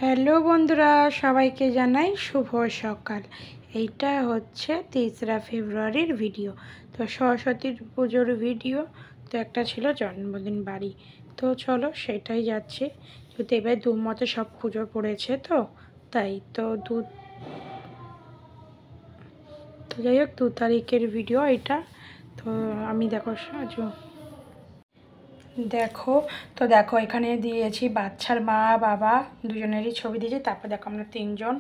Hello বন্ধুরা, সবাইকে জানাই শুভ সকাল। এইটা হচ্ছে 3রা ফেব্রুয়ারির ভিডিও। তো সরস্বতীর পুজোর ভিডিও। তো একটা ছিল জন্মদিন বাড়ি, তো চলো সেটাই যাচ্ছে। যদি এবার দু মতে সব পুজো পড়েছে, তো তাই তো যাই হোক 2 তারিখের ভিডিও এটা। তো আমি দেখো দেখো এখানে দিয়েছি বাচ্চার মা বাবা দুজনেরই ছবি দিয়েছি। তারপর দেখো আমরা 3জন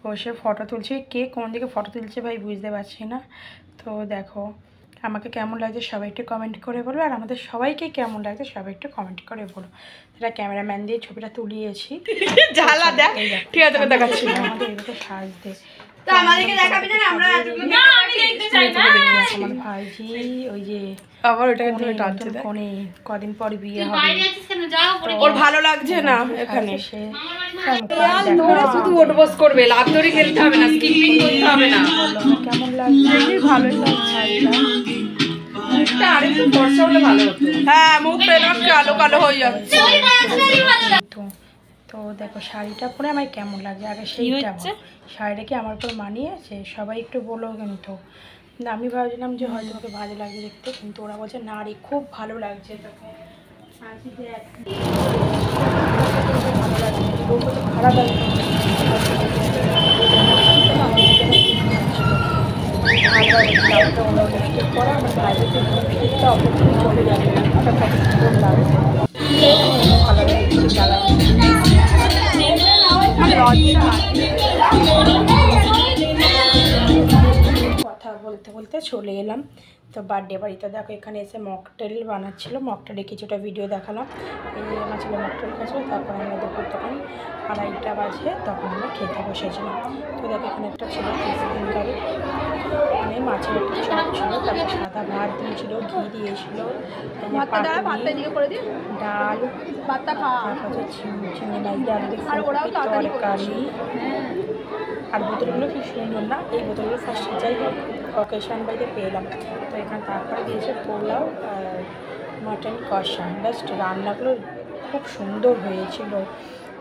বসে ফটো তুলছি। কে কোন দিকে ফটো তুলছে ভাই বুঝতে পারছি না। তো দেখো আমাকে কেমন লাগছে সবাই একটু কমেন্ট করে বলো, আর আমাদের সবাইকে কেমন লাগছে সবাই একটু কমেন্ট করে বলো। এটা ক্যামেরাম্যান দিয়ে ছবিটা তুলিয়েছি। ঝালা দেখ, ঠিক আছে দেখাচ্ছি আমাদের এরকম সাজ দে। তো আমাদেরকে দেখাবি না, আমরা না আমি দেখতে চাই না। আমার ভাইজি ওই যে আবার ওটাকে ধরে টানছে, কোনে কদিন পর বিয়ে হবে, বাইরে আছিস কেন? যাও পরে ওর ভালো লাগছে না এখানে সে ধরে শুধু ওটবস করবে, লাভ ধরে খেলতে হবে না, স্কিপিং করতে হবে না। কেমন লাগছে? ভালোই লাগছে এটা, আরেকটু ফর্সা হলে ভালো হতো। হ্যাঁ মুখ পেনক কালো কালো হয়ে যাচ্ছে। তো দেখো শাড়িটা পরে আমার কেমন লাগছে আগে সেইটা। শাড়িটা কি আমার উপর মানিয়েছে? সবাই একটু বলো কিন্তু। আমি ভাবছিলাম যে হয়তো তোকে ভালো লাগছে দেখতে, কিন্তু ওরা বলছে না রে খুব ভালো লাগছে তোকে। খারাপ লাগছে পরে আমার ভাইয়ের লিপস্টিকটা অপরদিন চলে যাবে, ওটা কত সুন্দর লাগছে। ভালো কথা বলতে বলতে চলে এলাম তো বার্থডে বাড়িতে। দেখো এখানে এসে মকটেল বানাচ্ছিলো, মকটেলে কিছুটা ভিডিও দেখালাম। এই যে আমার ছেলে মকটেল খাচ্ছিল। তারপর আমরা দুপুর তখন 2:30 বাজে, তখন আমরা খেতে বসেছিলাম। তো দেখো এখানে একটা ছিল চিকেন কারি, মানে মাছের একটা চপ ছিল, তারপর সাদা ভাত দিয়েছিল, ঘি দিয়েছিল, ডাল, তারপর চিংড়ি মাছ তরকারি। আর বোতলগুলো কি সুন্দর না, এই বোতলগুলো ফার্স্ট যাই হোক অকেশন বাড়িতে পেলাম। তো এখানে তারপরে দিয়েছে পোলাও আর মাটন কষা। জাস্ট রান্নাগুলো খুব সুন্দর হয়েছিল,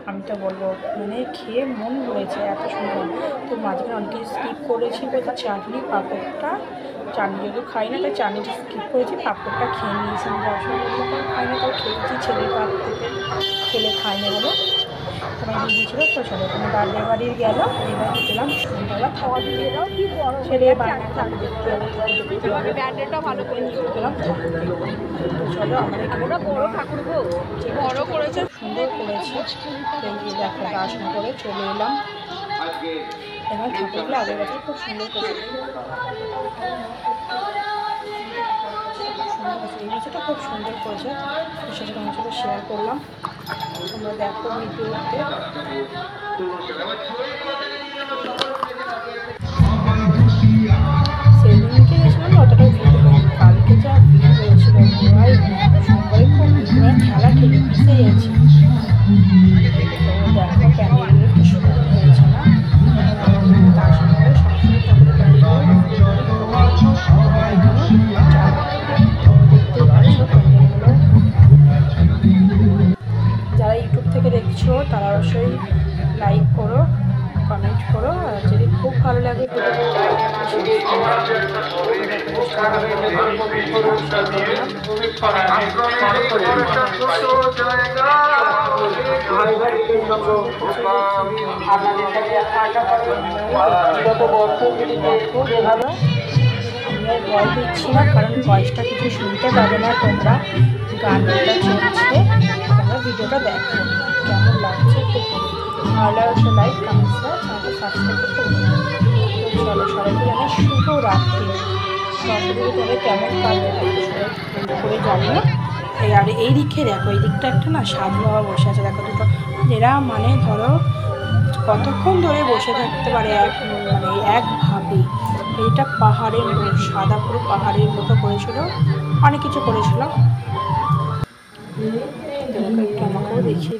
আমি তো বলবো মানে খেয়ে মন হয়েছে এত সুন্দর। তো মাঝখানে অনেক কিছু স্কিপ করেছি বলতে চাটনি পাঁপড়টা, চাটনি যেহেতু খাই না তাই চাটনিটা স্কিপ করেছি, পাঁপড়টা খেয়ে নিয়েছি। আমি যাওয়ার খাই না তাও খেয়েছি, ছেলের বাড়ি থেকে খেলে খাই না বলে সবাই দিয়ে দিয়েছিল। তো চলো তুমি বার্থডে বাড়ি গেল, এবার গেলাম সন্ধ্যাবেলা খাওয়া দিয়ে দাও, ছেলে বাড়ি থাকতে দেখতে হবে, ব্যান্ডেলটা ভালো করে গেলাম। তো চলো আমাদের এখানে বড় ঠাকুর বড় করেছে, সুন্দর করেছে। দেখো আসন করে চলে এলাম। এবার ঠাকুরগুলো আগের বছর খুব সুন্দর করেছে, এই বছরটা খুব সুন্দর করেছে। সেটা তোমার সাথে শেয়ার করলাম, তোমরা দেখো ভিডিওতে। সেদিনকে গেছিলাম অতটা ভিড় হয়নি, কালকে যা ভিড় হয়েছিল সবাই খুব খেলা খেলে পিছিয়ে গেছি। তো দেখো প্যান্ডেলগুলো কি সুন্দর হয়েছে না, তার সঙ্গে সবসময় ঠাকুরের প্যান্ডেল যারা ইউটিউব থেকে দেখছো তারা অবশ্যই লাইক করো, কমেন্ট করো, আর যদি খুব ভালো লাগে আমি আর ভয় দিচ্ছি না, কারণ ভয়েসটা কিছু শুনতে পাবে না তোমরা, গানটা চলছে, তোমরা ভিডিওটা দেখো কেমন লাগছে। খুব ভালো লাগছে, লাইক কমেন্টস চ্যানেলটা সাবস্ক্রাইব করতে ভুলো না। তো চলো সবাইকে জানাই শুভ রাত্রি। সরস্বতী করে কেমন কাটবে সবাই করে জানিও। আর এই দিকে দেখো, এই দিকটা একটা না সাধু বাবা বসে আছে, দেখো দুটো, এরা মানে ধরো কতক্ষণ ধরে বসে থাকতে পারে একভাবে। এইটা পাহাড়ের সাদা পুরো পাহাড়ের মতো করেছিল, অনেক কিছু করেছিল। আমাকেও দেখিয়ে